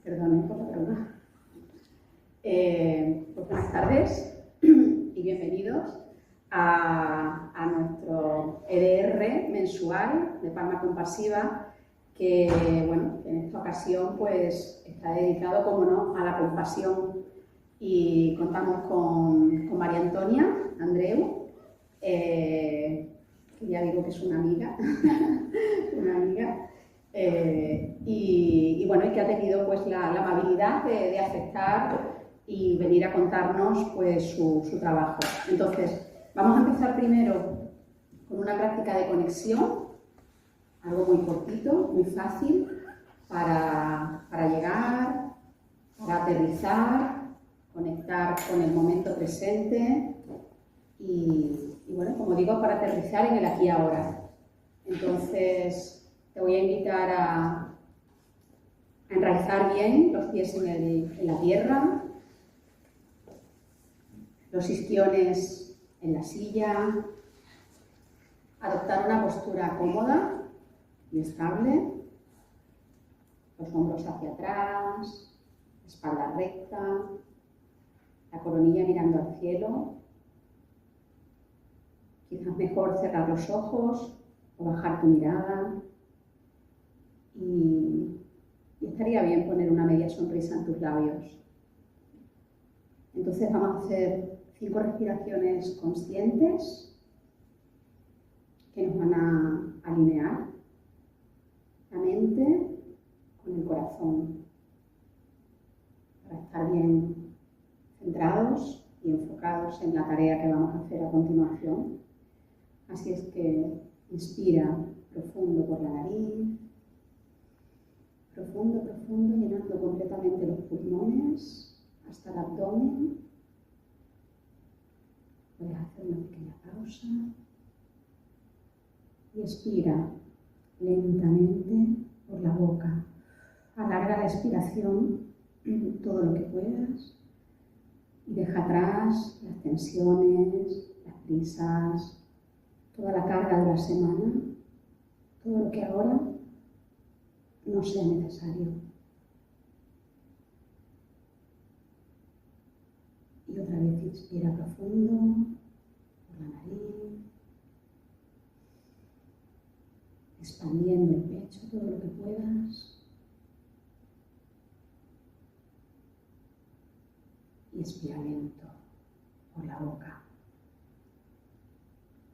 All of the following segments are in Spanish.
Perdón por la pregunta. Pues buenas tardes y bienvenidos a nuestro EDR mensual de Palma Compasiva, que bueno, en esta ocasión pues está dedicado, como no, a la compasión, y contamos con María Antonia Andreu, que ya digo que es una amiga, y bueno, y que ha tenido pues la amabilidad de aceptar y venir a contarnos pues su trabajo. Entonces, vamos a empezar primero con una práctica de conexión, algo muy cortito, muy fácil, para llegar, para aterrizar, conectar con el momento presente y bueno, como digo, para aterrizar en el aquí y ahora. Entonces, te voy a invitar a enraizar bien los pies en la tierra, los isquiones en la silla, adoptar una postura cómoda y estable, los hombros hacia atrás, espalda recta, la coronilla mirando al cielo. Quizás mejor cerrar los ojos o bajar tu mirada. Y estaría bien poner una media sonrisa en tus labios. Entonces vamos a hacer 5 respiraciones conscientes que nos van a alinear la mente con el corazón para estar bien centrados y enfocados en la tarea que vamos a hacer a continuación. Así es que inspira profundo por la nariz. Profundo, profundo, llenando completamente los pulmones hasta el abdomen. Puedes hacer una pequeña pausa. Y expira lentamente por la boca. Alarga la expiración todo lo que puedas. Y deja atrás las tensiones, las prisas, toda la carga de la semana, todo lo que ahora no sea necesario. Y otra vez inspira profundo por la nariz, expandiendo el pecho todo lo que puedas. Y expira lento por la boca.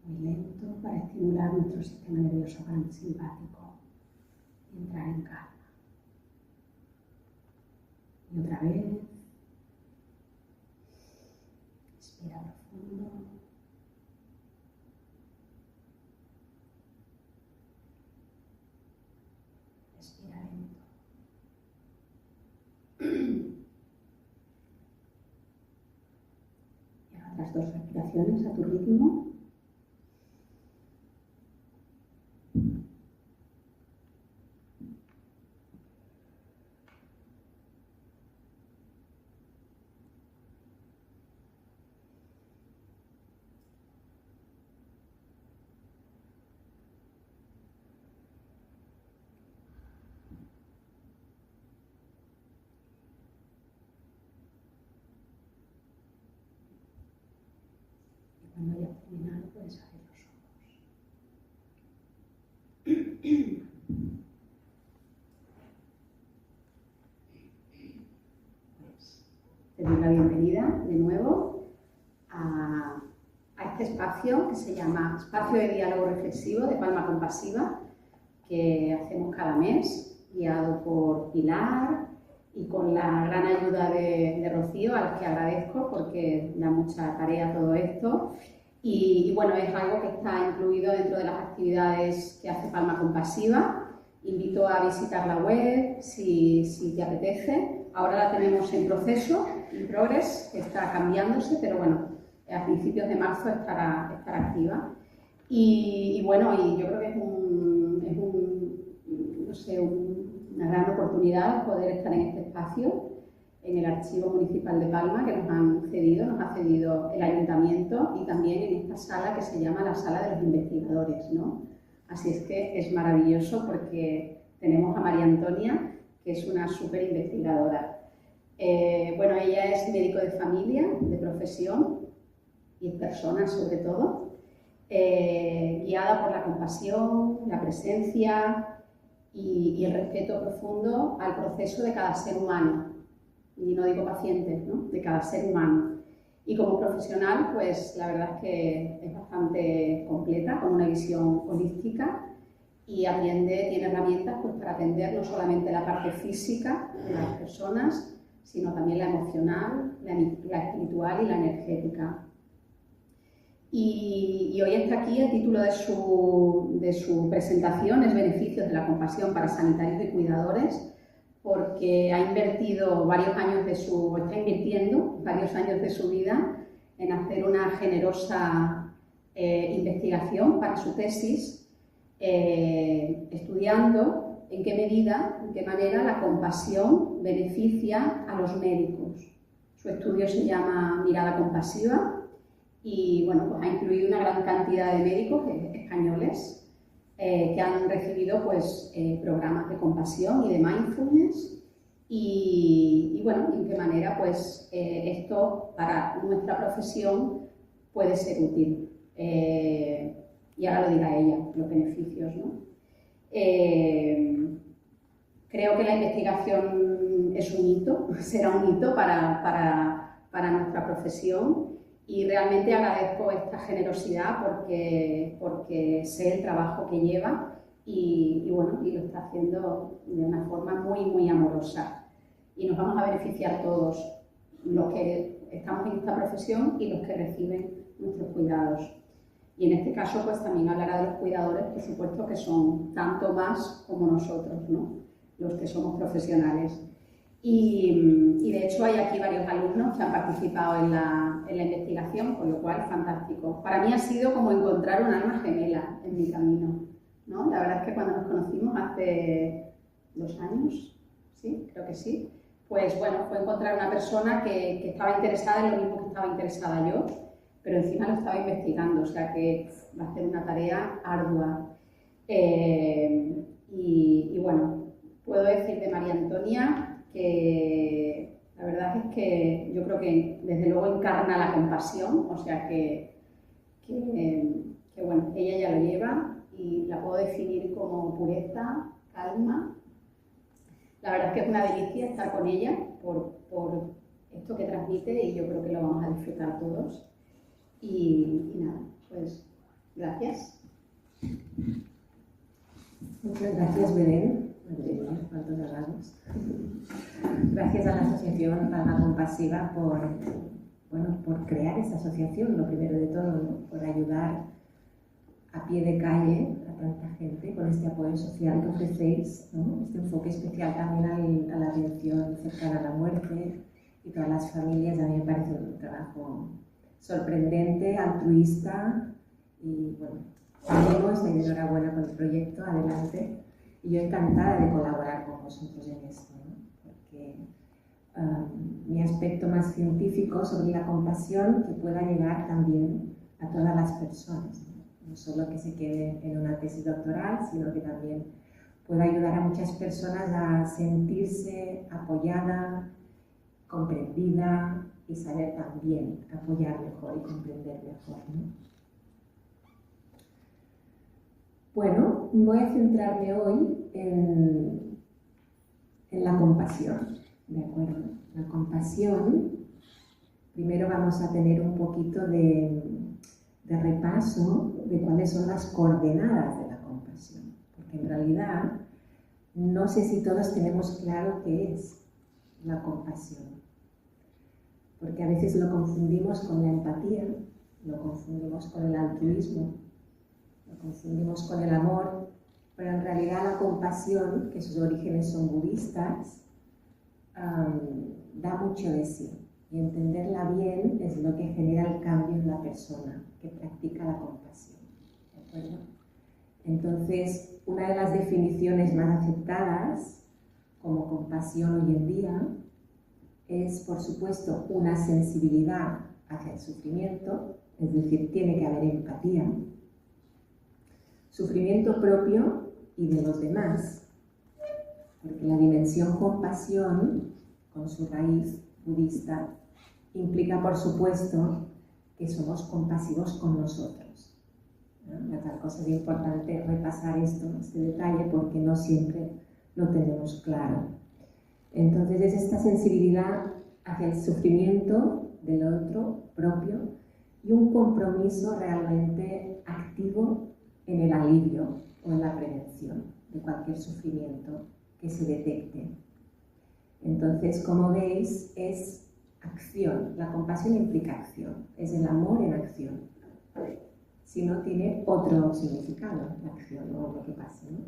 Muy lento para estimular nuestro sistema nervioso parasimpático y entrar en calma. Y otra vez, inspira profundo. Expira lento. Y ahora otras 2 respiraciones a tu ritmo. Cuando hayas terminado, puedes abrir los ojos. Pues, te doy la bienvenida de nuevo a este espacio que se llama Espacio de Diálogo Reflexivo de Palma Compasiva, que hacemos cada mes, guiado por Pilar y con la gran ayuda de Rocío, a las que agradezco porque da mucha tarea todo esto. Y bueno, es algo que está incluido dentro de las actividades que hace Palma Compasiva. Invito a visitar la web si te apetece. Ahora la tenemos en proceso, en progress, que está cambiándose, pero bueno, a principios de marzo estará activa. Y bueno, y yo creo que es una gran oportunidad poder estar en este espacio, en el Archivo Municipal de Palma, que nos ha cedido el Ayuntamiento, y también en esta sala que se llama la Sala de los Investigadores, ¿no? Así es que es maravilloso porque tenemos a María Antonia, que es una súper investigadora. Bueno, ella es médico de familia, de profesión y persona sobre todo, guiada por la compasión, la presencia y el respeto profundo al proceso de cada ser humano, y no digo pacientes, ¿no? De cada ser humano. Y como profesional, pues la verdad es que es bastante completa, con una visión holística, y tiene herramientas pues, para atender no solamente la parte física de las personas, sino también la emocional, la espiritual y la energética. Y hoy está aquí. El título de su presentación es Beneficios de la compasión para sanitarios y cuidadores, porque está invirtiendo varios años de su vida en hacer una generosa investigación para su tesis, estudiando en qué manera la compasión beneficia a los médicos. Su estudio se llama Mirada compasiva y bueno, pues ha incluido una gran cantidad de médicos españoles que han recibido pues, programas de compasión y de mindfulness y bueno, en qué manera pues, esto para nuestra profesión puede ser útil. Y ahora lo dirá ella, los beneficios, ¿no? Creo que la investigación es un hito, será un hito para nuestra profesión, y realmente agradezco esta generosidad porque sé el trabajo que lleva y bueno, y lo está haciendo de una forma muy, muy amorosa. Y nos vamos a beneficiar todos, los que estamos en esta profesión y los que reciben nuestros cuidados. Y en este caso, pues también hablará de los cuidadores, por supuesto, que son tanto más como nosotros, ¿no? Los que somos profesionales. Y de hecho hay aquí varios alumnos que han participado en la investigación, con lo cual fantástico. Para mí ha sido como encontrar un alma gemela en mi camino, ¿no? La verdad es que cuando nos conocimos hace 2 años, sí, creo que sí, pues bueno, fue encontrar una persona que estaba interesada en lo mismo que estaba interesada yo, pero encima lo estaba investigando, o sea que va a ser una tarea ardua. Y bueno, puedo decir de María Antonia que la verdad es que yo creo que desde luego encarna la compasión, o sea que bueno, ella ya lo lleva y la puedo definir como pureza, calma. La verdad es que es una delicia estar con ella por esto que transmite y yo creo que lo vamos a disfrutar todos. Y nada, pues gracias. Muchas gracias, Belén. ¿Cuántos halagos? Gracias a la Asociación Palma Compasiva por crear esta asociación, lo primero de todo, ¿no? Por ayudar a pie de calle a tanta gente con este apoyo social que ofrecéis, ¿no? Este enfoque especial también a la atención cercana a la muerte y todas las familias. A mí me parece un trabajo sorprendente, altruista y bueno, ánimo, estoy de enhorabuena con el proyecto, adelante. Y yo encantada de colaborar con vosotros en esto, ¿no? Porque mi aspecto más científico sobre la compasión que pueda llegar también a todas las personas, ¿no? No solo que se quede en una tesis doctoral, sino que también pueda ayudar a muchas personas a sentirse apoyada, comprendida y saber también apoyar mejor y comprender mejor, ¿no? Bueno, voy a centrarme hoy en la compasión, ¿de acuerdo? La compasión, primero vamos a tener un poquito de repaso de cuáles son las coordenadas de la compasión, porque en realidad no sé si todos tenemos claro qué es la compasión, porque a veces lo confundimos con la empatía, lo confundimos con el altruismo, lo confundimos con el amor, pero en realidad la compasión, que sus orígenes son budistas, da mucho de sí. Y entenderla bien es lo que genera el cambio en la persona que practica la compasión. ¿De acuerdo? Entonces, una de las definiciones más aceptadas como compasión hoy en día es, por supuesto, una sensibilidad hacia el sufrimiento, es decir, tiene que haber empatía, sufrimiento propio y de los demás, Porque la dimensión compasión, con su raíz budista, implica, por supuesto, que somos compasivos con nosotros. ¿No? Tal cosa es importante repasar este detalle, porque no siempre lo tenemos claro. Entonces es esta sensibilidad hacia el sufrimiento del otro propio y un compromiso realmente activo en el alivio o en la prevención de cualquier sufrimiento que se detecte. Entonces, como veis, es acción. La compasión implica acción, es el amor en acción. Si no, tiene otro significado la acción o lo que pase, ¿no?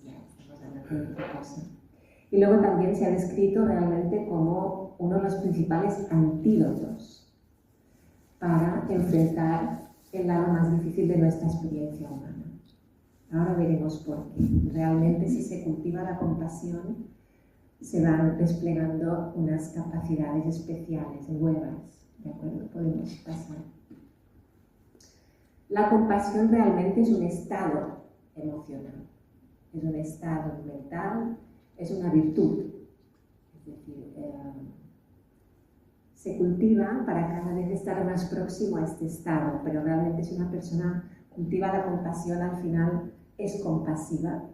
Ya estamos hablando de otra cosa. Y luego también se ha descrito realmente como uno de los principales antídotos para enfrentar el lado más difícil de nuestra experiencia humana. Ahora veremos por qué. Realmente, si se cultiva la compasión, se van desplegando unas capacidades especiales, nuevas. ¿De acuerdo? Podemos pasar. La compasión realmente es un estado emocional, es un estado mental, es una virtud. Es decir, se cultiva para cada vez estar más próximo a este estado, pero realmente si una persona cultiva la compasión, al final es compasiva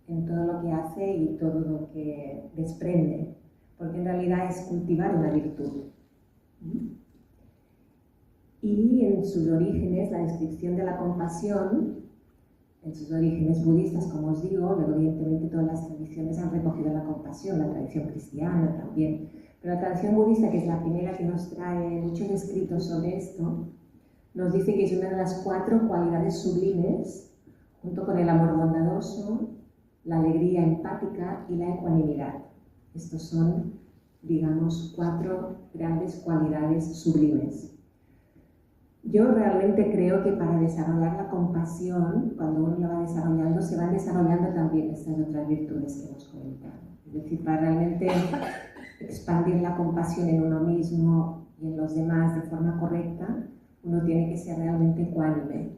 en todo lo que hace y todo lo que desprende, porque en realidad es cultivar una virtud. Y en sus orígenes, la descripción de la compasión, en sus orígenes budistas, como os digo, luego evidentemente todas las tradiciones han recogido la compasión, la tradición cristiana también, pero la tradición budista, que es la primera que nos trae muchos escritos sobre esto, nos dice que es una de las 4 cualidades sublimes, junto con el amor bondadoso, la alegría empática y la ecuanimidad. Estos son, digamos, 4 grandes cualidades sublimes. Yo realmente creo que para desarrollar la compasión, cuando uno la va desarrollando, se van desarrollando también estas otras virtudes que hemos comentado. Es decir, para realmente expandir la compasión en uno mismo y en los demás de forma correcta, uno tiene que ser realmente ecuánime,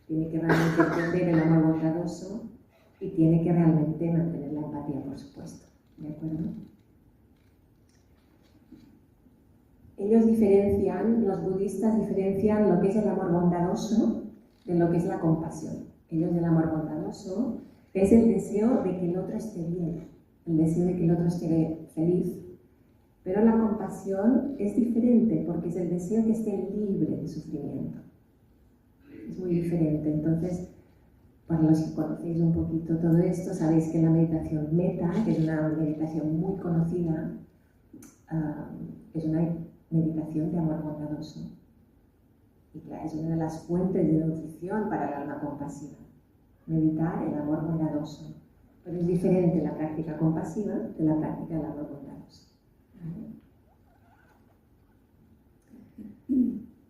tiene que realmente entender el amor bondadoso y tiene que realmente mantener la empatía, por supuesto. ¿De acuerdo? Ellos diferencian, los budistas diferencian lo que es el amor bondadoso de lo que es la compasión. Ellos, el amor bondadoso es el deseo de que el otro esté bien, el deseo de que el otro esté feliz. Pero la compasión es diferente porque es el deseo que esté libre de sufrimiento. Es muy diferente. Entonces, para los que conocéis un poquito todo esto, sabéis que la meditación metta, que es una meditación muy conocida, es una meditación de amor bondadoso. Y claro, es una de las fuentes de nutrición para el alma compasiva. Meditar el amor bondadoso. Pero es diferente la práctica compasiva de la práctica del amor bondadoso.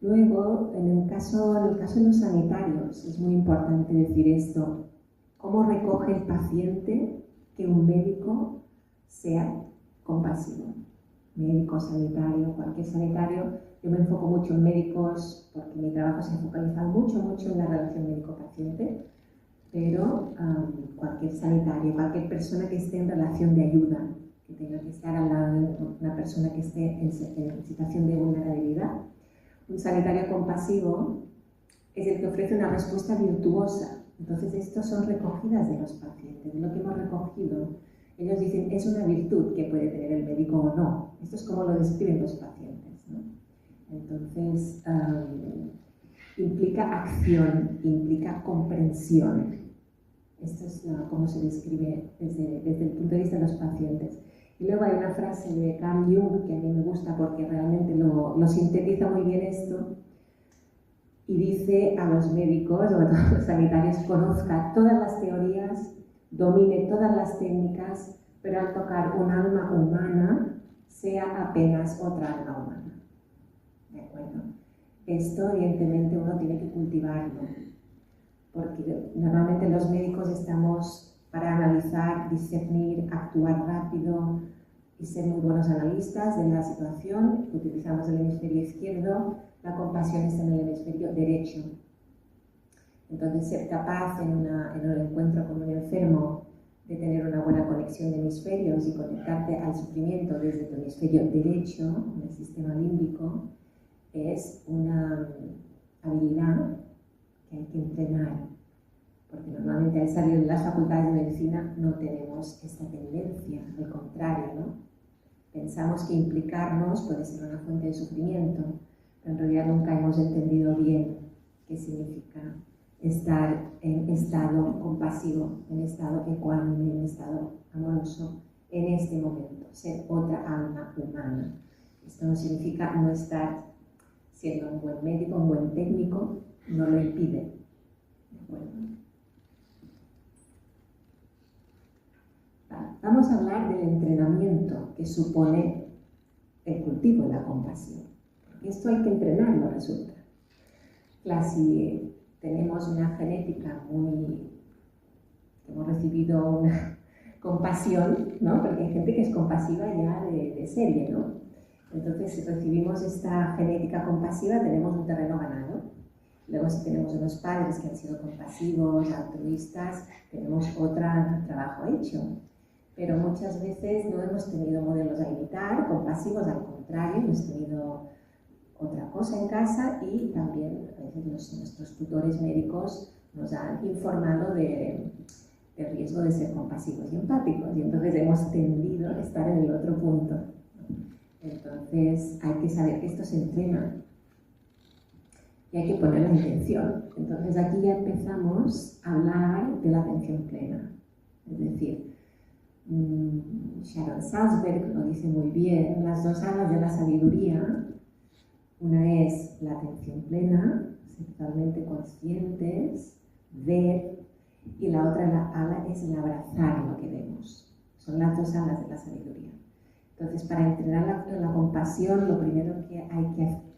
Luego, en el caso de los sanitarios, es muy importante decir esto. ¿Cómo recoge el paciente que un médico sea compasivo? Médico, sanitario, cualquier sanitario. Yo me enfoco mucho en médicos porque mi trabajo se ha focalizado mucho en la relación médico-paciente, pero cualquier sanitario, cualquier persona que esté en relación de ayuda, que tenga que estar al lado de una persona que esté en situación de vulnerabilidad. Un sanitario compasivo es el que ofrece una respuesta virtuosa. Entonces, estos son recogidas de los pacientes, de lo que hemos recogido. Ellos dicen, es una virtud que puede tener el médico o no. Esto es como lo describen los pacientes, ¿no? Entonces, implica acción, implica comprensión. Esto es como se describe desde el punto de vista de los pacientes. Y luego hay una frase de Carl Jung que a mí me gusta porque realmente lo sintetiza muy bien esto, y dice a los médicos, o a todos los sanitarios, conozca todas las teorías, domine todas las técnicas, pero al tocar un alma humana, sea apenas otra alma humana. ¿De acuerdo? Esto, evidentemente, uno tiene que cultivarlo, porque normalmente los médicos estamos para analizar, discernir, actuar rápido y ser muy buenos analistas de la situación. Utilizamos el hemisferio izquierdo, la compasión está en el hemisferio derecho. Entonces, ser capaz en un encuentro con un enfermo de tener una buena conexión de hemisferios y conectarte al sufrimiento desde tu hemisferio derecho, en el sistema límbico, es una habilidad que hay que entrenar, porque normalmente al salir de las facultades de medicina no tenemos esta tendencia, al contrario, ¿no? Pensamos que implicarnos puede ser una fuente de sufrimiento, pero en realidad nunca hemos entendido bien qué significa estar en estado compasivo, en estado ecuánime, en estado amoroso, en este momento, ser otra alma humana. Esto no significa no estar siendo un buen médico, un buen técnico, no lo impide. ¿De acuerdo? Vamos a hablar del entrenamiento que supone el cultivo de la compasión. Esto hay que entrenarlo, resulta. Claro, si tenemos una genética hemos recibido una compasión, ¿no? Porque hay gente que es compasiva ya de serie, ¿no? Entonces, si recibimos esta genética compasiva, tenemos un terreno ganado. Luego, si tenemos unos padres que han sido compasivos, altruistas, tenemos otro trabajo hecho. Pero muchas veces no hemos tenido modelos a imitar, compasivos, al contrario, hemos tenido otra cosa en casa y también a veces nuestros tutores médicos nos han informado del riesgo de ser compasivos y empáticos, y entonces hemos tendido a estar en el otro punto. Entonces hay que saber que esto se entrena y hay que poner la intención. Entonces aquí ya empezamos a hablar de la atención plena. Es decir, Sharon Salzberg lo dice muy bien, las dos alas de la sabiduría, una es la atención plena, ser totalmente conscientes, ver, y la otra ala es el abrazar lo que vemos. Son las dos alas de la sabiduría. Entonces, para entrenar la compasión, lo primero que hay que hacer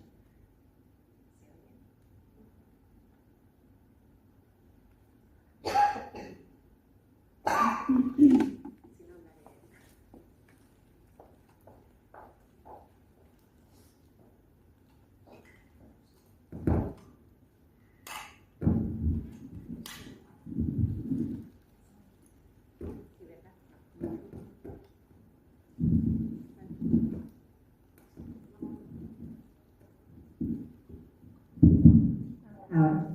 ahora,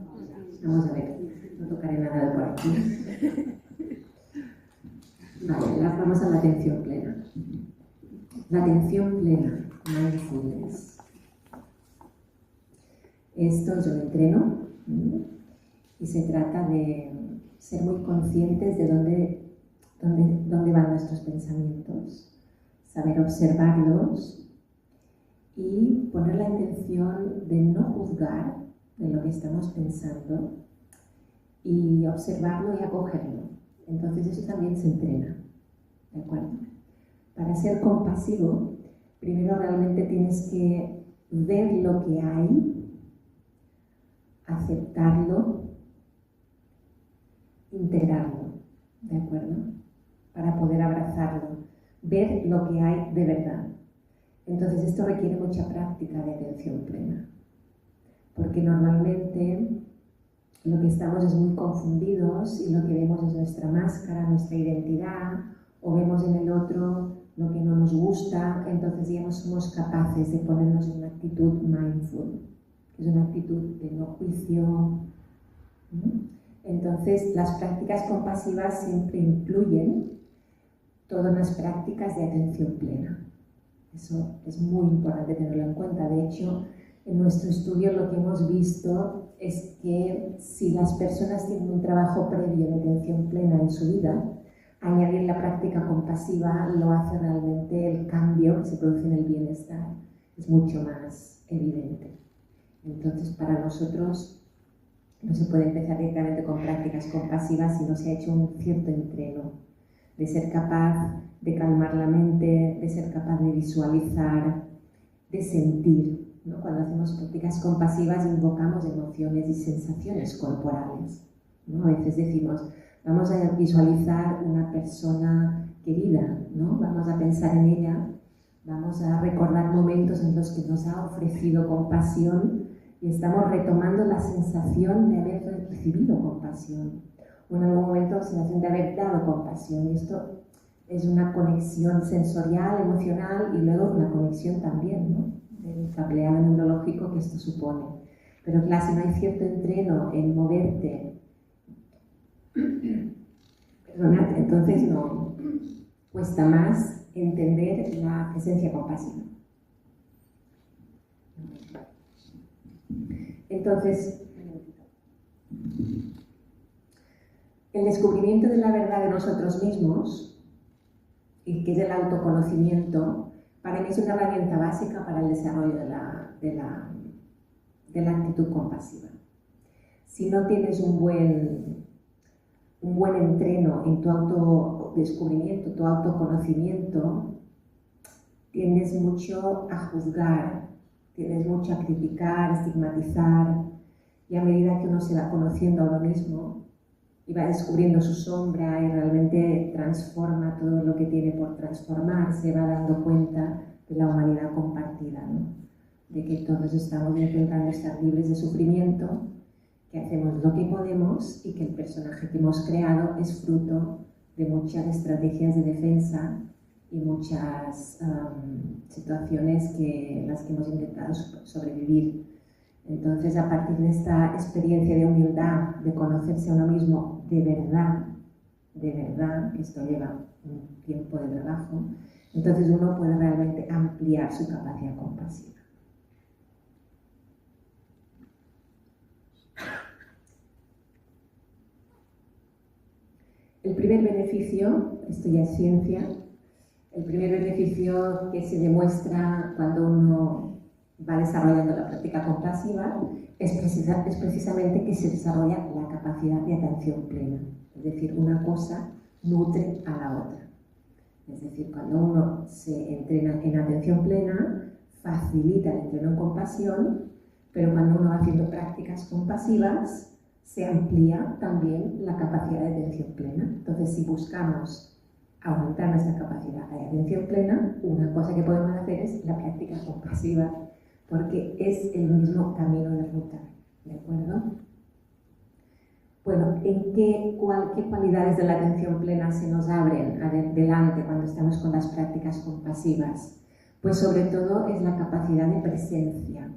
vamos a ver, no tocaré nada de por aquí. Vale, vamos a la atención plena. La atención plena, mindfulness. Esto yo lo entreno y se trata de ser muy conscientes de dónde van nuestros pensamientos, saber observarlos y poner la intención de no juzgar de lo que estamos pensando y observarlo y acogerlo. Entonces eso también se entrena, ¿de acuerdo? Para ser compasivo, primero realmente tienes que ver lo que hay, aceptarlo, integrarlo, ¿de acuerdo? Para poder abrazarlo, ver lo que hay de verdad. Entonces esto requiere mucha práctica de atención plena, porque normalmente lo que estamos es muy confundidos y lo que vemos es nuestra máscara, nuestra identidad, o vemos en el otro lo que no nos gusta, entonces ya no somos capaces de ponernos en una actitud mindful, que es una actitud de no juicio. Entonces las prácticas compasivas siempre incluyen todas las prácticas de atención plena. Eso es muy importante tenerlo en cuenta. De hecho, en nuestro estudio lo que hemos visto es que si las personas tienen un trabajo previo de atención plena en su vida, añadir la práctica compasiva lo hace realmente el cambio que se produce en el bienestar. Es mucho más evidente. Entonces, para nosotros no se puede empezar directamente con prácticas compasivas si no se ha hecho un cierto entreno de ser capaz de calmar la mente, de ser capaz de visualizar, de sentir. ¿No? Cuando hacemos prácticas compasivas invocamos emociones y sensaciones corporales, ¿no? A veces decimos, vamos a visualizar una persona querida, ¿no? Vamos a pensar en ella, vamos a recordar momentos en los que nos ha ofrecido compasión y estamos retomando la sensación de haber recibido compasión. o en algún momento sensación de haber dado compasión. Y esto es una conexión sensorial, emocional y luego una conexión también, ¿no?, del cableado neurológico que esto supone. Pero claro, si no hay cierto entreno en moverte, perdonad, entonces no, cuesta más entender la presencia compasiva. Entonces, el descubrimiento de la verdad de nosotros mismos, y que es el autoconocimiento, para mí es una herramienta básica para el desarrollo de la actitud compasiva. Si no tienes un buen entreno en tu autodescubrimiento, tu autoconocimiento, tiendes mucho a juzgar, tienes mucho a criticar, estigmatizar, y a medida que uno se va conociendo a uno mismo y va descubriendo su sombra y realmente transforma todo lo que tiene por transformar, se va dando cuenta de la humanidad compartida, ¿no?, de que todos estamos intentando estar libres de sufrimiento, que hacemos lo que podemos y que el personaje que hemos creado es fruto de muchas estrategias de defensa y muchas situaciones en las que hemos intentado sobrevivir. Entonces, a partir de esta experiencia de humildad, de conocerse a uno mismo de verdad, esto lleva un tiempo de trabajo, entonces uno puede realmente ampliar su capacidad compasiva. El primer beneficio, esto ya es ciencia, el primer beneficio que se demuestra cuando uno va desarrollando la práctica compasiva es precisamente que se desarrolla la capacidad de atención plena. Es decir, una cosa nutre a la otra. Es decir, cuando uno se entrena en atención plena, facilita el entreno en compasión, pero cuando uno va haciendo prácticas compasivas, se amplía también la capacidad de atención plena. Entonces, si buscamos aumentar nuestra capacidad de atención plena, una cosa que podemos hacer es la práctica compasiva, porque es el mismo camino de ruta, ¿de acuerdo? Bueno, ¿qué cualidades de la atención plena se nos abren delante cuando estamos con las prácticas compasivas? Pues sobre todo es la capacidad de presencia.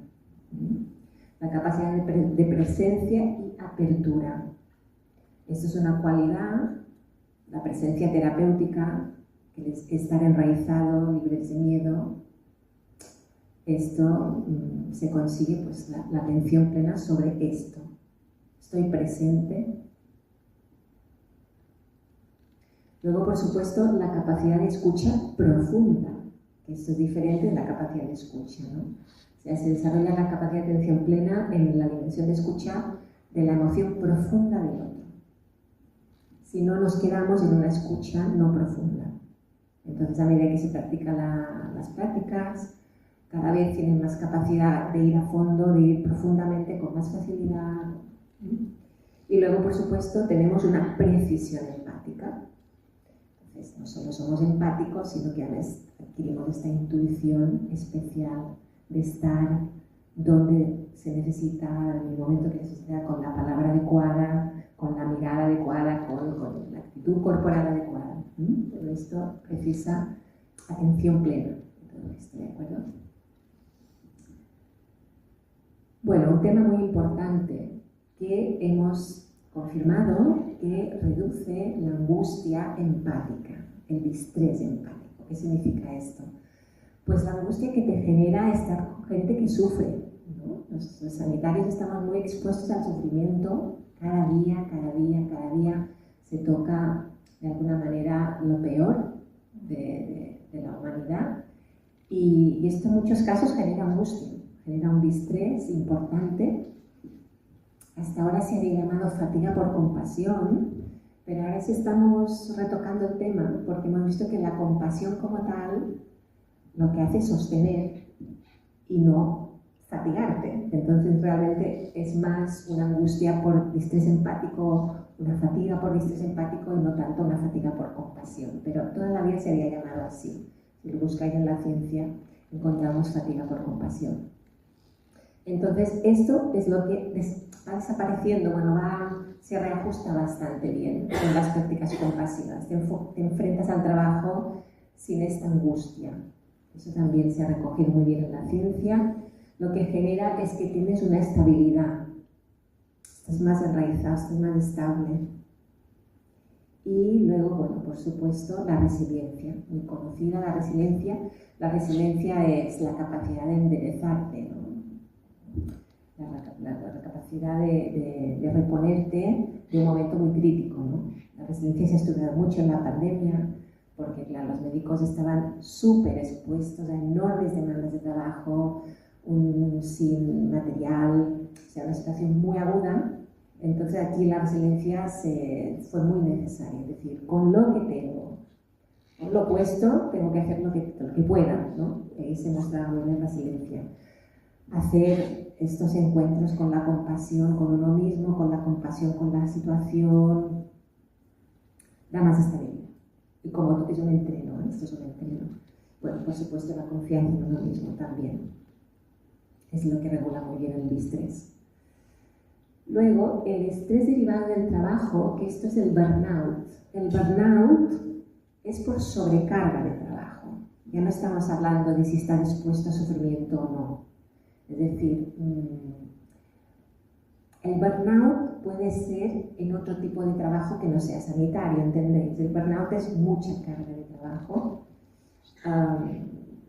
La capacidad de presencia y apertura. Esto es una cualidad, la presencia terapéutica, que es estar enraizado, libres de miedo. Esto se consigue, pues, la atención plena sobre esto. Estoy presente. Luego, por supuesto, la capacidad de escucha profunda, que esto es diferente de la capacidad de escucha, ¿no? O sea, se desarrolla la capacidad de atención plena en la dimensión de escucha de la emoción profunda del otro. Si no nos quedamos en una escucha no profunda. Entonces, a medida que se practican las prácticas, cada vez tienen más capacidad de ir a fondo, de ir profundamente con más facilidad. Y luego, por supuesto, tenemos una precisión empática. Entonces, no solo somos empáticos, sino que a veces adquirimos esta intuición especial de estar donde se necesita, en el momento que se necesita, con la palabra adecuada, con la mirada adecuada, con la actitud corporal adecuada. Todo esto precisa atención plena. Todo esto, ¿de acuerdo? Bueno, un tema muy importante que hemos confirmado que reduce la angustia empática, el distrés empático. ¿Qué significa esto? Pues la angustia que te genera estar con gente que sufre, ¿no? Los sanitarios estamos muy expuestos al sufrimiento cada día se toca de alguna manera lo peor de la humanidad y esto en muchos casos genera angustia, genera un distrés importante. Hasta ahora se había llamado fatiga por compasión, pero ahora sí estamos retocando el tema porque hemos visto que la compasión como tal lo que hace es sostener y no fatigarte. Entonces realmente es más una angustia por distrés empático, una fatiga por distrés empático y no tanto una fatiga por compasión. Pero toda la vida se había llamado así. Si lo buscáis en la ciencia encontramos fatiga por compasión. Entonces esto es lo que va desapareciendo, bueno, va se reajusta bastante bien con las prácticas compasivas. Te enfrentas al trabajo sin esta angustia. Eso también se ha recogido muy bien en la ciencia. Lo que genera es que tienes una estabilidad. Estás más enraizado, estás más estable. Y luego, bueno, por supuesto, la resiliencia, muy conocida la resiliencia. La resiliencia es la capacidad de enderezarte, ¿no? La capacidad de reponerte de un momento muy crítico, ¿no? La resiliencia se ha estudiado mucho en la pandemia, porque claro, los médicos estaban súper expuestos a enormes demandas de trabajo, sin material, o sea, una situación muy aguda. Entonces aquí la resiliencia fue muy necesaria, es decir, con lo que tengo, con lo puesto, tengo que hacer lo que pueda, ¿no? Ahí se mostraba muy bien la resiliencia. Hacer estos encuentros con la compasión con uno mismo, con la compasión con la situación, da más estabilidad. Y como es un entreno, ¿eh? Esto es un entreno. Bueno, por supuesto la confianza en uno mismo también es lo que regula muy bien el distrés. Luego, el estrés derivado del trabajo, que esto es el burnout. El burnout es por sobrecarga de trabajo. Ya no estamos hablando de si está dispuesto a sufrimiento o no. Es decir, el burnout puede ser en otro tipo de trabajo que no sea sanitario, ¿entendéis? El burnout es mucha carga de trabajo,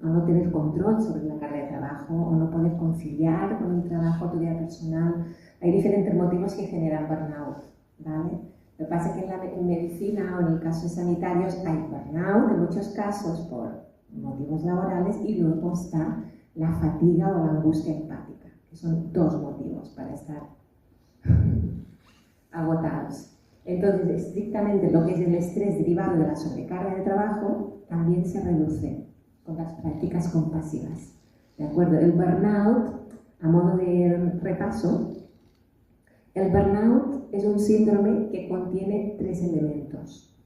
o no tener control sobre la carga de trabajo, o no poder conciliar con el trabajo, tu vida personal. Hay diferentes motivos que generan burnout, ¿vale? Lo que pasa es que en medicina o en el caso de sanitarios hay burnout, en muchos casos por motivos laborales, y luego está la fatiga o la angustia empática, que son dos motivos para estar agotados. Entonces, estrictamente lo que es el estrés derivado de la sobrecarga de trabajo también se reduce con las prácticas compasivas. ¿De acuerdo? El burnout, a modo de repaso, el burnout es un síndrome que contiene tres elementos.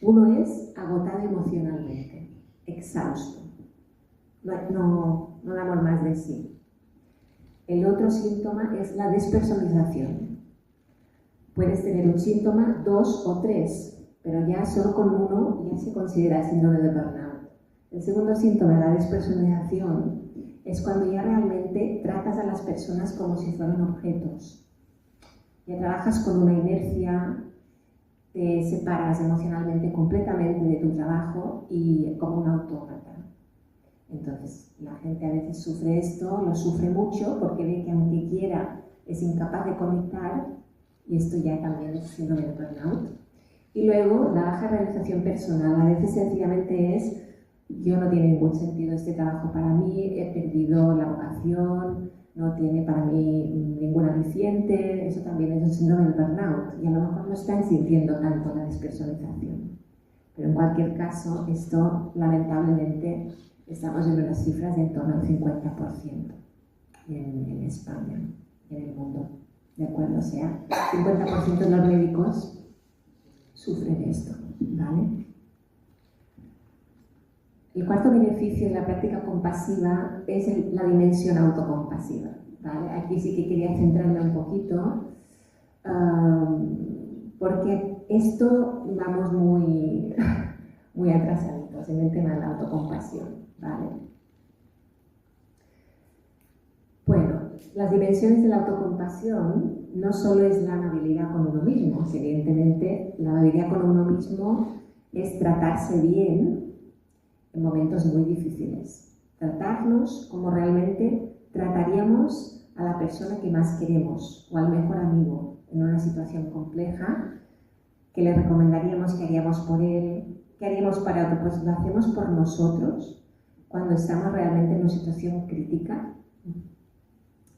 Uno es agotado emocionalmente, exhausto, no damos más de sí. El otro síntoma es la despersonalización. Puedes tener un síntoma, 2 o 3, pero ya solo con uno ya se considera síndrome de burnout. El segundo síntoma, la despersonalización, es cuando ya realmente tratas a las personas como si fueran objetos. Ya trabajas con una inercia, te separas emocionalmente completamente de tu trabajo y como un autómata. Entonces, la gente a veces sufre esto, lo sufre mucho porque ve que aunque quiera es incapaz de conectar, y esto ya también es síndrome de burnout. Y luego, la baja realización personal. A veces sencillamente es, yo no tiene ningún sentido este trabajo para mí, he perdido la vocación, no tiene para mí ningún aliciente. Eso también es un síndrome de burnout, y a lo mejor no están sintiendo tanto la despersonalización. Pero en cualquier caso, esto lamentablemente estamos en unas cifras de en torno al 50% en España, en el mundo. ¿De acuerdo? O sea, 50% de los médicos sufren esto, ¿vale? El cuarto beneficio de la práctica compasiva es la dimensión autocompasiva, ¿vale? Aquí sí que quería centrarme un poquito, porque esto vamos muy, muy atrasaditos en el tema de la autocompasión, ¿vale? Bueno, las dimensiones de la autocompasión no solo es la amabilidad con uno mismo, evidentemente la amabilidad con uno mismo es tratarse bien en momentos muy difíciles, tratarnos como realmente trataríamos a la persona que más queremos o al mejor amigo en una situación compleja, que le recomendaríamos que haríamos por él, que haríamos para otro. Pues lo hacemos por nosotros cuando estamos realmente en una situación crítica.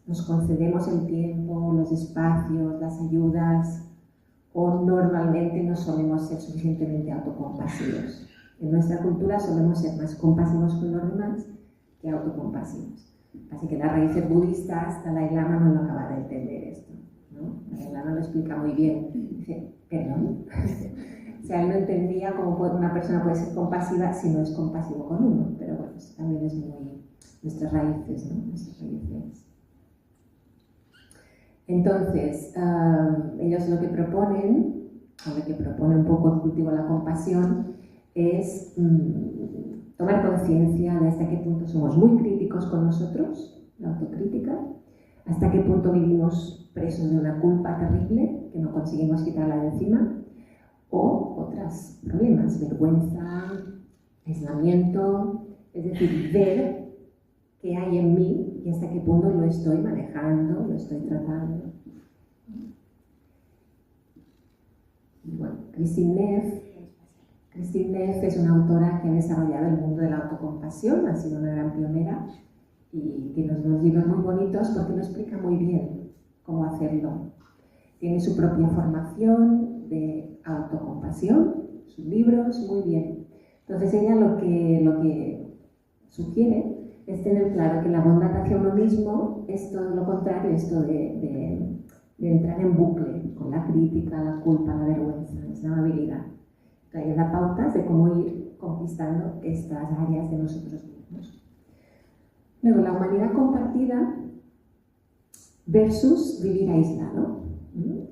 Nos concedemos el tiempo, los espacios, las ayudas, o normalmente no solemos ser suficientemente autocompasivos. En nuestra cultura solemos ser más compasivos con los demás que autocompasivos. Así que las raíces budistas, Dalai Lama no lo acaba de entender esto, ¿no? Dalai Lama lo explica muy bien. Dice, perdón. O sea, él no entendía cómo una persona puede ser compasiva si no es compasivo con uno. Pero bueno, eso también es muy nuestras raíces, ¿no? Nuestras raíces. Entonces, ellos lo que proponen, o lo que propone un poco el cultivo de la compasión, es tomar conciencia de hasta qué punto somos muy críticos con nosotros, la autocrítica, hasta qué punto vivimos presos de una culpa terrible que no conseguimos quitarla de encima, o otros problemas, vergüenza, aislamiento, es decir, ver qué hay en mí y hasta qué punto lo estoy manejando, lo estoy tratando. Y bueno, Christine Neff es una autora que ha desarrollado el mundo de la autocompasión, ha sido una gran pionera y tiene unos libros muy bonitos porque lo explica muy bien cómo hacerlo. Tiene su propia formación de autocompasión, sus libros, muy bien. Entonces ella lo que sugiere es tener claro que la bondad hacia uno mismo es todo lo contrario, esto de entrar en bucle con la crítica, la culpa, la vergüenza, es la amabilidad. Entonces da pautas de cómo ir conquistando estas áreas de nosotros mismos. Luego, la humanidad compartida versus vivir aislado.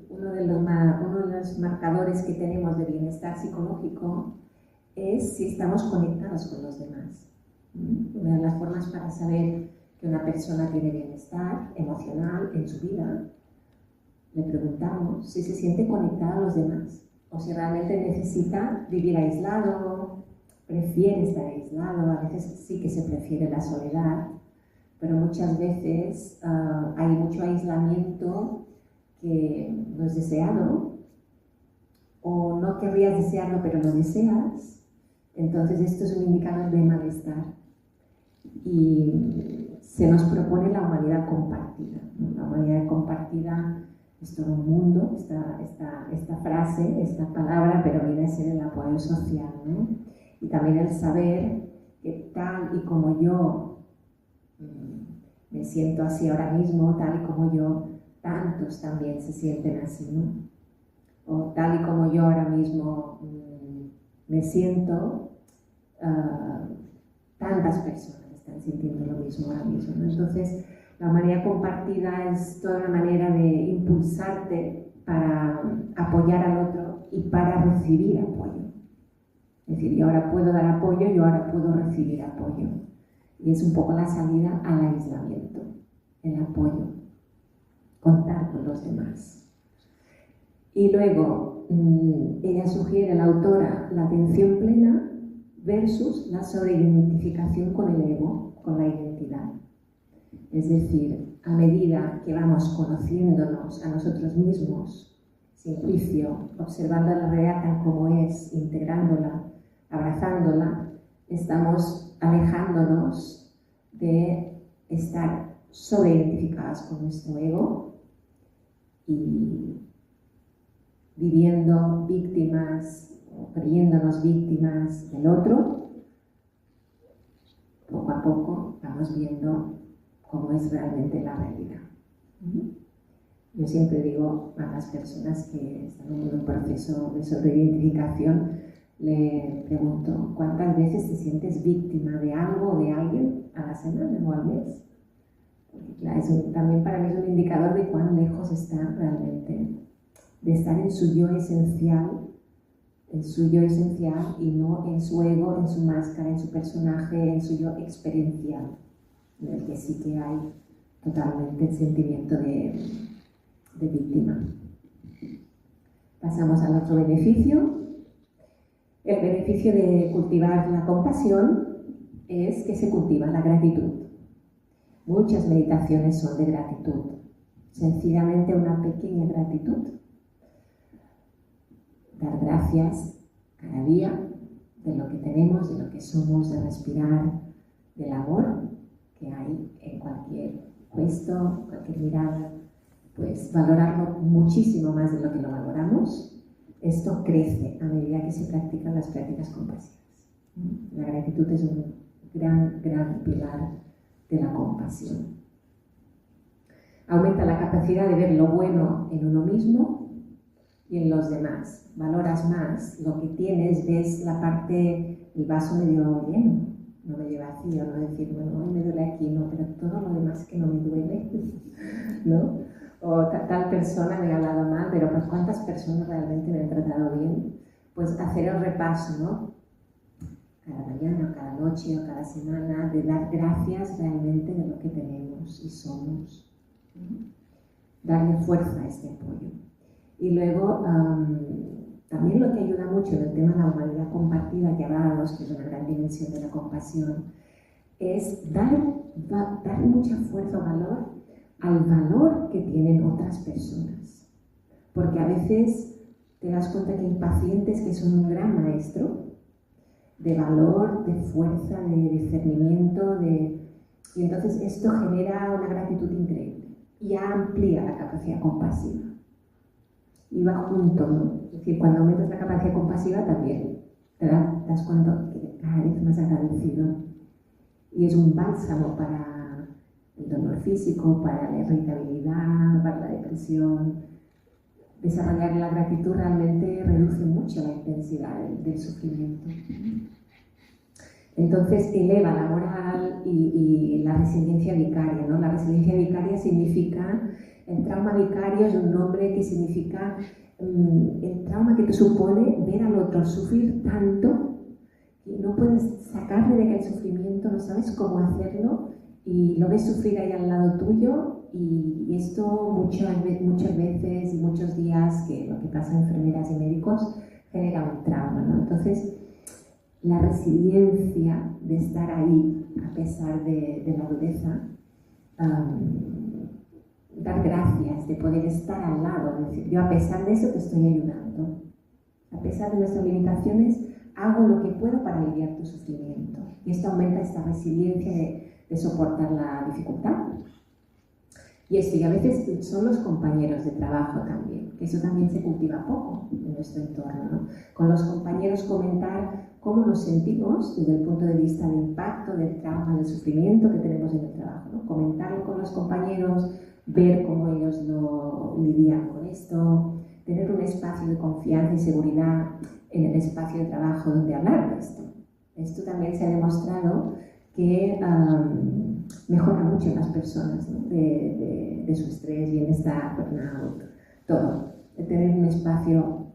Uno de los marcadores que tenemos de bienestar psicológico es si estamos conectados con los demás. Una de las formas para saber que una persona tiene bienestar emocional en su vida, le preguntamos si se siente conectada a los demás o si realmente necesita vivir aislado, prefiere estar aislado, a veces sí que se prefiere la soledad, pero muchas veces hay mucho aislamiento que no es deseado, o no querrías desearlo pero lo deseas. Entonces esto es un indicador de malestar y se nos propone la humanidad compartida, ¿no? La humanidad compartida es todo un mundo, esta frase, esta palabra, pero viene a ser el apoyo social, ¿no? Y también el saber que tal y como yo me siento así ahora mismo, tal y como yo, tantos también se sienten así, ¿no? O tal y como yo ahora mismo me siento, tantas personas están sintiendo lo mismo ahora mismo, ¿no? Entonces, la humanidad compartida es toda una manera de impulsarte para apoyar al otro y para recibir apoyo. Es decir, yo ahora puedo dar apoyo, yo ahora puedo recibir apoyo. Y es un poco la salida al aislamiento, el apoyo, contar con los demás. Y luego, ella sugiere, la autora, la atención plena versus la sobreidentificación con el ego, con la identidad. Es decir, a medida que vamos conociéndonos a nosotros mismos, sin juicio, observando la realidad tal como es, integrándola, abrazándola, estamos alejándonos de estar sobreidentificadas con nuestro ego y viviendo víctimas o creyéndonos víctimas del otro. Poco a poco vamos viendo cómo es realmente la realidad. Yo siempre digo a las personas que están en un proceso de sobreidentificación, le pregunto, ¿cuántas veces te sientes víctima de algo o de alguien a la semana o al mes? Porque claro, también para mí es un indicador de cuán lejos está realmente de estar en su yo esencial y no en su ego, en su máscara, en su personaje, en su yo experiencial, en el que sí que hay totalmente el sentimiento de víctima. Pasamos al otro beneficio. El beneficio de cultivar la compasión es que se cultiva la gratitud. Muchas meditaciones son de gratitud, sencillamente una pequeña gratitud. Dar gracias cada día de lo que tenemos, de lo que somos, de respirar, del amor que hay en cualquier gesto, cualquier mirada, pues valorarlo muchísimo más de lo que lo valoramos. Esto crece a medida que se practican las prácticas compasivas. La gratitud es un gran pilar de la compasión. Aumenta la capacidad de ver lo bueno en uno mismo y en los demás. Valoras más lo que tienes, ves la parte, el vaso medio lleno, no medio vacío, no decir, bueno, hoy me duele aquí, no, pero todo lo demás que no me duele, ¿no? o tal persona me ha hablado mal, pero pues ¿cuántas personas realmente me han tratado bien? Pues hacer el repaso, ¿no? Cada mañana, cada noche o cada semana, de dar gracias realmente de lo que tenemos y somos. Darle fuerza a este apoyo. Y luego, también lo que ayuda mucho en el tema de la humanidad compartida, que hablábamos, que es una gran dimensión de la compasión, es dar mucha fuerza o valor al valor que tienen otras personas. Porque a veces te das cuenta que hay pacientes que son un gran maestro de valor, de fuerza, de discernimiento, y entonces esto genera una gratitud increíble y amplía la capacidad compasiva. Y va junto, ¿no? Es decir, cuando aumentas la capacidad compasiva también te das cuenta que cada vez más agradecido. Y es un bálsamo para el dolor físico, para la irritabilidad, para la depresión. Desarrollar la gratitud realmente reduce mucho la intensidad del sufrimiento. Entonces eleva la moral y la resiliencia vicaria, ¿no? La resiliencia vicaria significa, el trauma vicario es un nombre que significa el trauma que te supone ver al otro sufrir tanto que no puedes sacarle de aquel sufrimiento, no sabes cómo hacerlo y lo ves sufrir ahí al lado tuyo y esto muchas veces y muchos días, que lo que pasa en enfermeras y médicos, genera un trauma, ¿no? Entonces, la resiliencia de estar ahí a pesar de la dureza, dar gracias, de poder estar al lado, decir, yo a pesar de eso te estoy ayudando, a pesar de nuestras limitaciones, hago lo que puedo para aliviar tu sufrimiento. Y esto aumenta esta resiliencia de soportar la dificultad. Y esto, y a veces son los compañeros de trabajo también, que eso también se cultiva poco en nuestro entorno, ¿no? Con los compañeros comentar cómo nos sentimos desde el punto de vista del impacto, del trauma, del sufrimiento que tenemos en el trabajo, ¿no? Comentarlo con los compañeros, ver cómo ellos lo lidian con esto, tener un espacio de confianza y seguridad en el espacio de trabajo donde hablar de esto. Esto también se ha demostrado que mejora mucho en las personas, ¿no? de su estrés, bienestar, burnout, todo. De tener un espacio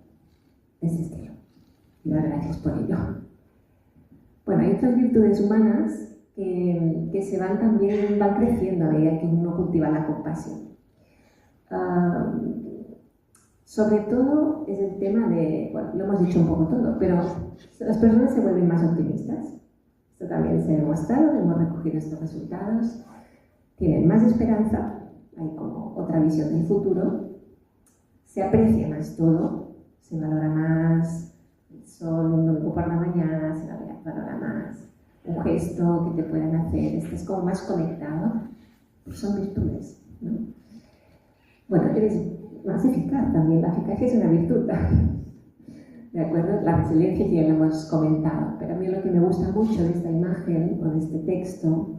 de ese estilo. Y dar gracias por ello. Bueno, hay otras virtudes humanas que se van creciendo a medida que uno cultiva la compasión. Sobre todo es el tema de, bueno, lo hemos dicho un poco todo, pero las personas se vuelven más optimistas. Esto también se ha demostrado, hemos recogido estos resultados. Tienen más esperanza, hay como otra visión del futuro, se aprecia más todo, se valora más el sol un domingo por la mañana, se valora más un gesto que te puedan hacer, estés como más conectado, pues son virtudes, ¿no? Bueno, eres más eficaz también, la eficacia es una virtud, ¿de acuerdo? La resiliencia ya lo hemos comentado, pero a mí lo que me gusta mucho de esta imagen o de este texto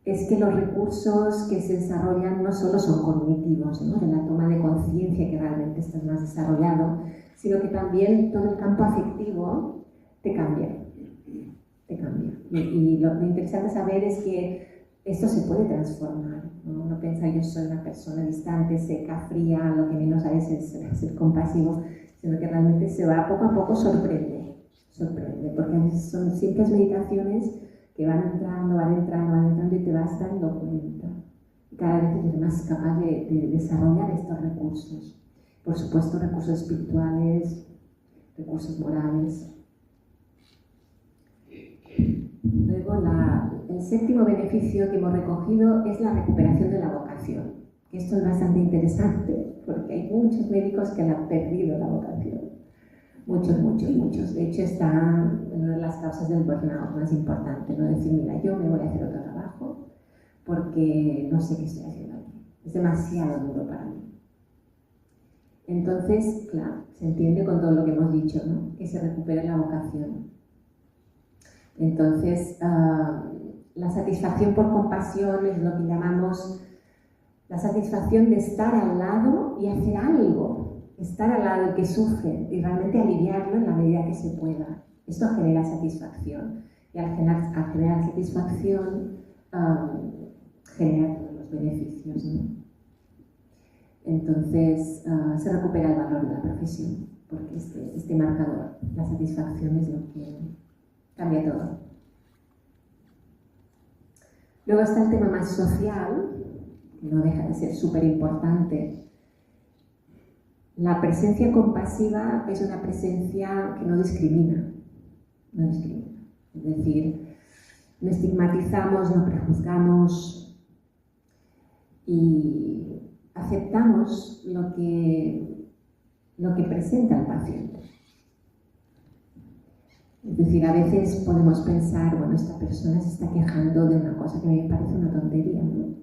es que los recursos que se desarrollan no solo son cognitivos, ¿no? De la toma de conciencia que realmente estás más desarrollado, sino que también todo el campo afectivo te cambia. Y lo interesante saber es que esto se puede transformar, ¿no? No piensa yo soy una persona distante, seca, fría, lo que menos a veces es ser compasivo, sino que realmente se va poco a poco sorprende, porque a veces son simples meditaciones que van entrando y te vas dando cuenta. Cada vez eres más capaz de desarrollar estos recursos. Por supuesto, recursos espirituales, recursos morales. Luego, el séptimo beneficio que hemos recogido es la recuperación de la vocación. Esto es bastante interesante, porque hay muchos médicos que han perdido la vocación. Muchos. De hecho, está en una de las causas del burnout más importante, ¿no? Decir, mira, yo me voy a hacer otro trabajo porque no sé qué estoy haciendo aquí. Es demasiado duro para mí. Entonces, claro, se entiende con todo lo que hemos dicho, ¿no? Que se recupere la vocación. Entonces, la satisfacción por compasión es lo que llamamos la satisfacción de estar al lado y hacer algo. Estar al lado del que sufre y realmente aliviarlo en la medida que se pueda. Esto genera satisfacción. Y al generar satisfacción, genera todos los beneficios, ¿no? Entonces se recupera el valor de la profesión, porque este marcador, la satisfacción, es lo que cambia todo. Luego está el tema más social, que no deja de ser súper importante. La presencia compasiva es una presencia que no discrimina. No discrimina. Es decir, no estigmatizamos, no prejuzgamos y aceptamos lo que presenta el paciente. Es decir, a veces podemos pensar, bueno, esta persona se está quejando de una cosa que me parece una tontería, ¿no?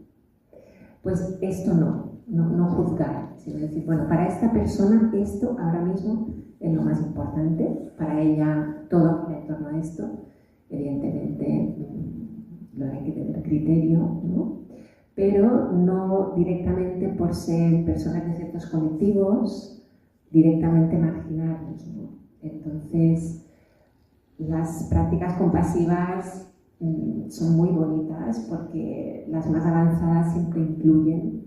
Pues esto no juzgar, sino decir, bueno, para esta persona esto ahora mismo es lo más importante, para ella todo gira en torno a esto, evidentemente lo hay que tener criterio, ¿no? Pero no directamente por ser personas de ciertos colectivos, directamente marginarlos, ¿no? Entonces, las prácticas compasivas son muy bonitas porque las más avanzadas siempre incluyen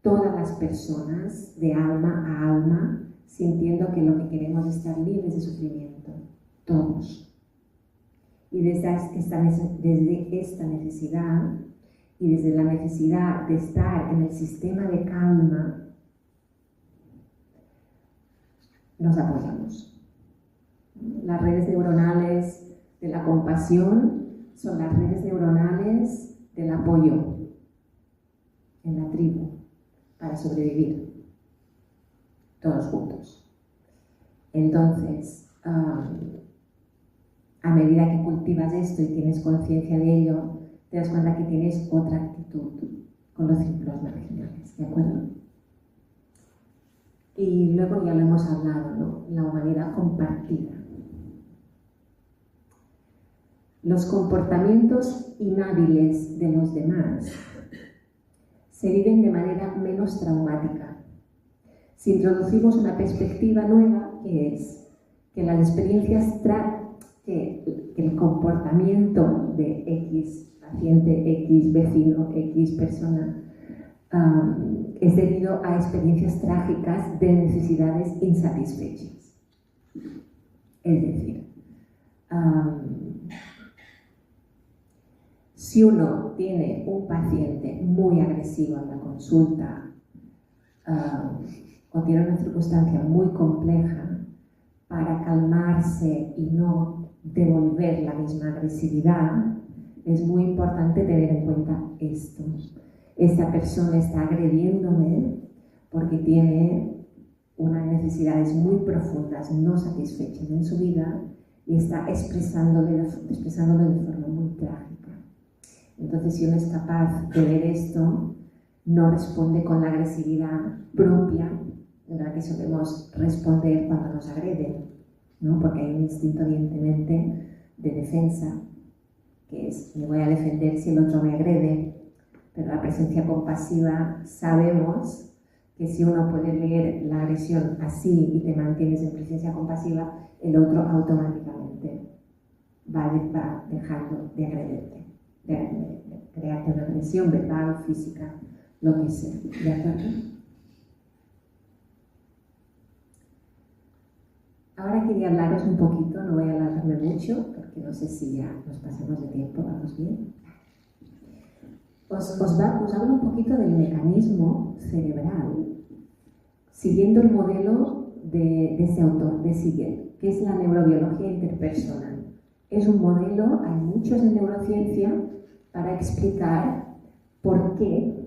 todas las personas de alma a alma, sintiendo que lo que queremos es estar libres de sufrimiento, todos. Y desde esta necesidad y desde la necesidad de estar en el sistema de calma, nos apoyamos. Las redes neuronales de la compasión son las redes neuronales del apoyo en la tribu para sobrevivir, todos juntos. Entonces, a medida que cultivas esto y tienes conciencia de ello, te das cuenta que tienes otra actitud con los círculos marginales, ¿de acuerdo? Y luego ya lo hemos hablado, ¿no? La humanidad compartida. Los comportamientos inhábiles de los demás se viven de manera menos traumática. Si introducimos una perspectiva nueva, que es que las experiencias que el comportamiento de X paciente, X vecino, X persona es debido a experiencias trágicas de necesidades insatisfechas. Es decir, si uno tiene un paciente muy agresivo en la consulta o tiene una circunstancia muy compleja, para calmarse y no devolver la misma agresividad, es muy importante tener en cuenta esto. Esta persona está agrediéndome porque tiene unas necesidades muy profundas, no satisfechas en su vida y está expresándolo de forma muy trágica. Entonces, si uno es capaz de ver esto, no responde con la agresividad propia en la que solemos responder cuando nos agreden, ¿no? Porque hay un instinto, evidentemente, de defensa, que es, me voy a defender si el otro me agrede, pero la presencia compasiva sabemos que si uno puede leer la agresión así y te mantienes en presencia compasiva, el otro automáticamente va dejando de agredirte, de crearte una agresión verbal, física, lo que sea, ¿de acuerdo? Ahora quería hablaros un poquito, no voy a alargarme mucho, porque no sé si ya nos pasamos de tiempo, ¿vamos bien? Os hablo un poquito del mecanismo cerebral, siguiendo el modelo de este autor, de Siegel, que es la neurobiología interpersonal. Es un modelo, hay muchos en neurociencia, para explicar por qué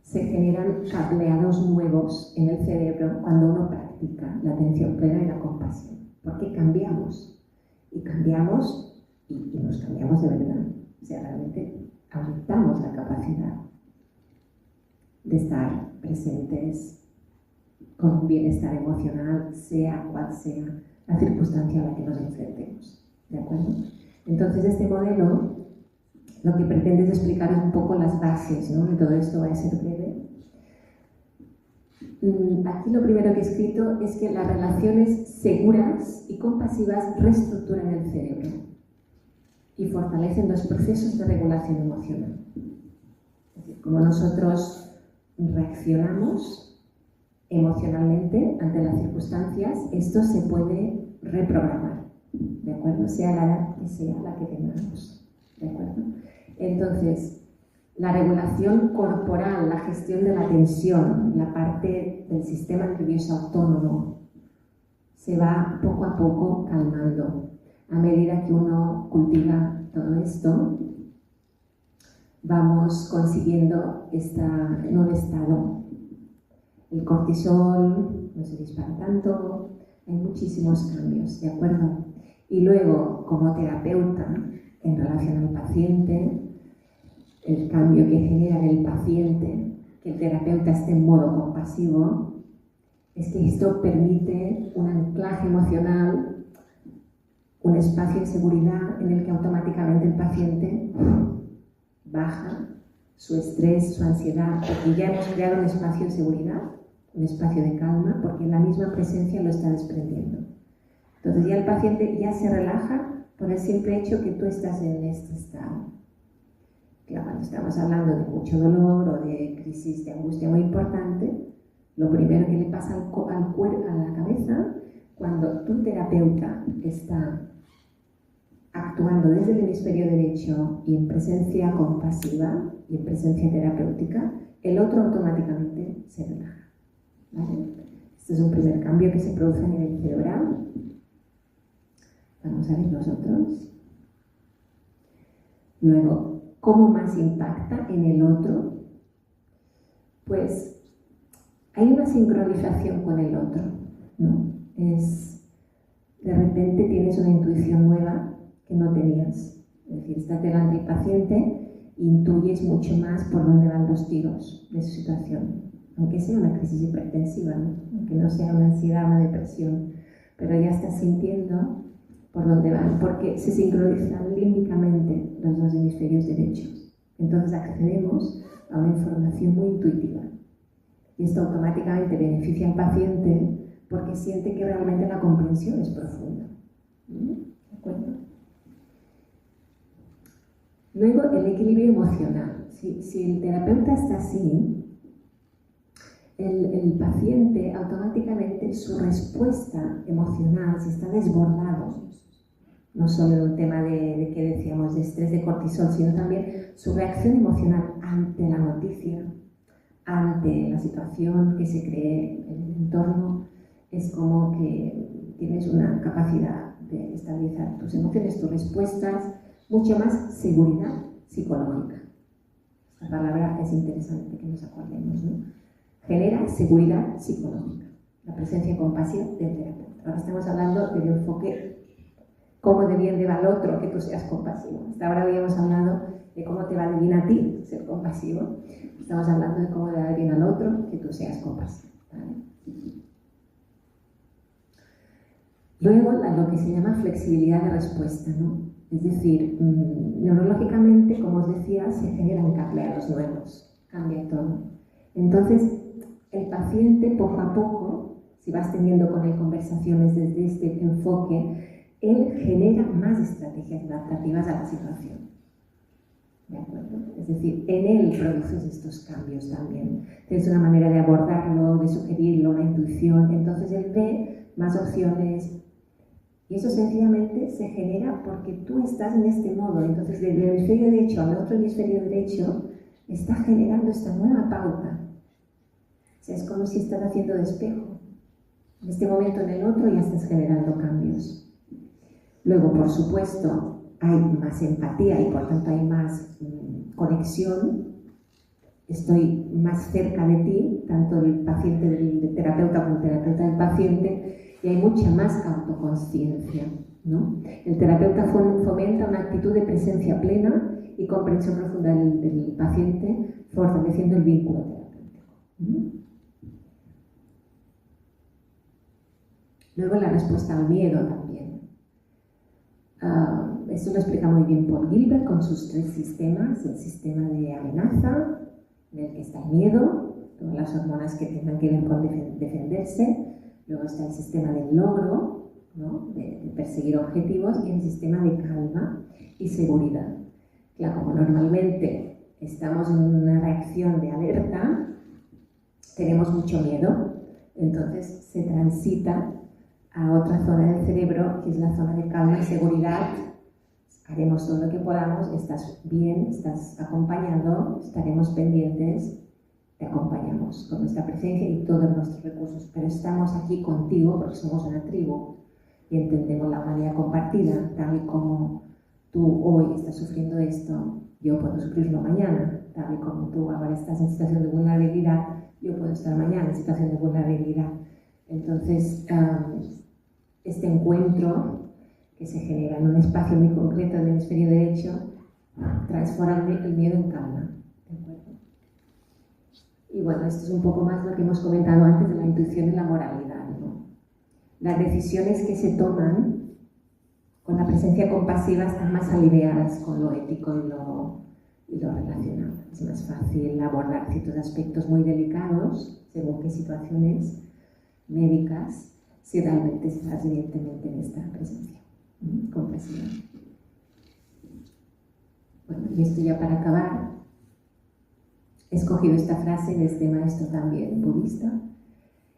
se generan cableados nuevos en el cerebro cuando uno practica la atención plena y la compasión. ¿Por qué cambiamos? Y cambiamos y nos cambiamos de verdad. O sea, realmente aumentamos la capacidad de estar presentes con un bienestar emocional, sea cual sea la circunstancia a la que nos enfrentemos. ¿De acuerdo? Entonces, este modelo lo que pretende es explicaros un poco las bases, ¿no? De todo esto, va a ser breve. Aquí lo primero que he escrito es que las relaciones seguras y compasivas reestructuran el cerebro y fortalecen los procesos de regulación emocional. Es decir, como nosotros reaccionamos emocionalmente ante las circunstancias, esto se puede reprogramar, ¿de acuerdo? Sea la edad que sea la que tengamos, ¿de acuerdo? Entonces, la regulación corporal, la gestión de la tensión, la parte del sistema nervioso autónomo, se va poco a poco calmando. A medida que uno cultiva todo esto, vamos consiguiendo estar en un estado. El cortisol no se dispara tanto, hay muchísimos cambios, ¿de acuerdo? Y luego, como terapeuta, en relación al paciente, el cambio que genera en el paciente, que el terapeuta esté en modo compasivo, es que esto permite un anclaje emocional, un espacio de seguridad en el que automáticamente el paciente baja su estrés, su ansiedad, porque ya hemos creado un espacio de seguridad, un espacio de calma, porque la misma presencia lo está desprendiendo. Entonces ya el paciente ya se relaja por el simple hecho que tú estás en este estado. Claro, cuando estamos hablando de mucho dolor o de crisis de angustia muy importante, lo primero que le pasa al cuerpo, a la cabeza, cuando tu terapeuta está actuando desde el hemisferio derecho y en presencia compasiva y en presencia terapéutica, el otro automáticamente se relaja, ¿vale? Este es un primer cambio que se produce a nivel cerebral. Vamos a ver los otros. Luego, ¿cómo más impacta en el otro? Pues hay una sincronización con el otro, ¿no? De repente tienes una intuición nueva que no tenías. Es decir, estás delante del paciente e intuyes mucho más por dónde van los tiros de su situación. Aunque sea una crisis hipertensiva, ¿no? Aunque no sea una ansiedad, una depresión, pero ya estás sintiendo por dónde van, porque se sincronizan límbicamente los dos hemisferios derechos. Entonces accedemos a una información muy intuitiva. Y esto automáticamente beneficia al paciente porque siente que realmente la comprensión es profunda. ¿De acuerdo? Luego, el equilibrio emocional. Si el terapeuta está así, el paciente automáticamente su respuesta emocional, si está desbordado, no solo en un tema de que decíamos de estrés, de cortisol, sino también su reacción emocional ante la noticia, ante la situación que se cree en el entorno, es como que tienes una capacidad de estabilizar tus emociones, tus respuestas, mucho más seguridad psicológica. Esta palabra es interesante que nos acordemos, ¿no? Genera seguridad psicológica, la presencia compasiva del terapeuta. Ahora estamos hablando del enfoque cómo de bien le va al otro que tú seas compasivo. Hasta ahora habíamos hablado de cómo te va de bien a ti ser compasivo. Estamos hablando de cómo le va de bien al otro que tú seas compasivo, ¿vale? Luego, lo que se llama flexibilidad de respuesta, ¿no? Es decir, neurológicamente, como os decía, se generan cableados nuevos, cambia todo. Entonces, el paciente, poco a poco, si vas teniendo con él conversaciones desde este enfoque, él genera más estrategias adaptativas a la situación. ¿De acuerdo? Es decir, en él produces estos cambios también. Tienes una manera de abordarlo, de sugerirlo, una intuición. Entonces él ve más opciones. Y eso sencillamente se genera porque tú estás en este modo. Entonces, del hemisferio derecho al otro hemisferio derecho, está generando esta nueva pauta. O sea, es como si estás haciendo de espejo. En este momento en el otro ya estás generando cambios. Luego, por supuesto, hay más empatía y por tanto hay más conexión. Estoy más cerca de ti, tanto el paciente del terapeuta como el terapeuta del paciente, y hay mucha más autoconsciencia, ¿no? El terapeuta fomenta una actitud de presencia plena y comprensión profunda del paciente, fortaleciendo el vínculo terapéutico. Luego la respuesta al miedo también. Esto lo explica muy bien Paul Gilbert con sus 3 sistemas: el sistema de amenaza, en el que está el miedo, todas las hormonas que tengan que ver con defenderse. Luego está el sistema del logro, ¿no? de perseguir objetivos, y el sistema de calma y seguridad. Claro, como normalmente estamos en una reacción de alerta, tenemos mucho miedo, entonces se transita a otra zona del cerebro, que es la zona de calma y seguridad. Haremos todo lo que podamos, estás bien, estás acompañado, estaremos pendientes, te acompañamos con nuestra presencia y todos nuestros recursos, pero estamos aquí contigo porque somos una tribu y entendemos la humanidad compartida, tal y como tú hoy estás sufriendo esto, yo puedo sufrirlo mañana, tal y como tú ahora estás en situación de vulnerabilidad, yo puedo estar mañana en situación de vulnerabilidad. Entonces, este encuentro que se genera en un espacio muy concreto del hemisferio derecho transforma el miedo en calma. ¿De acuerdo? Y bueno, esto es un poco más lo que hemos comentado antes de la intuición y la moralidad, ¿no? Las decisiones que se toman con la presencia compasiva están más alineadas con lo ético y lo relacional. Es más fácil abordar ciertos aspectos muy delicados, según qué situaciones médicas, si realmente estás evidentemente en esta presencia compasiva. Bueno, y esto ya para acabar, he escogido esta frase de este maestro también budista.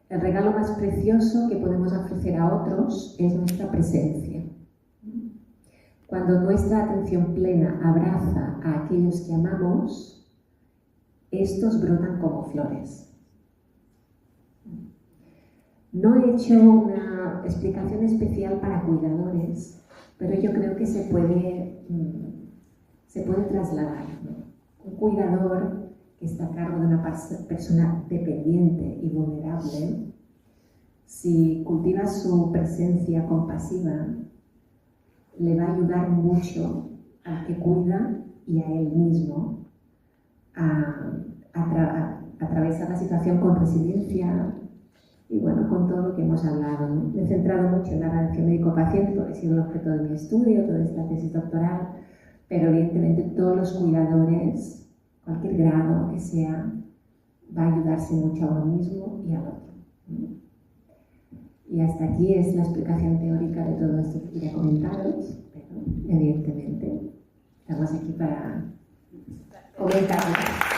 El regalo más precioso que podemos ofrecer a otros es nuestra presencia. Cuando nuestra atención plena abraza a aquellos que amamos, estos brotan como flores. No he hecho una explicación especial para cuidadores, pero yo creo que se puede trasladar, ¿no? Un cuidador que está a cargo de una persona dependiente y vulnerable, si cultiva su presencia compasiva, le va a ayudar mucho al que cuida y a él mismo a atravesar la situación con resiliencia y bueno, con todo lo que hemos hablado, ¿no? Me he centrado mucho en la relación médico-paciente porque ha sido el objeto de mi estudio, toda esta tesis doctoral, pero evidentemente todos los cuidadores, cualquier grado que sea, va a ayudarse mucho a uno mismo y al otro, ¿no? Y hasta aquí es la explicación teórica de todo esto que quería comentaros, pero evidentemente estamos aquí para comentarlo.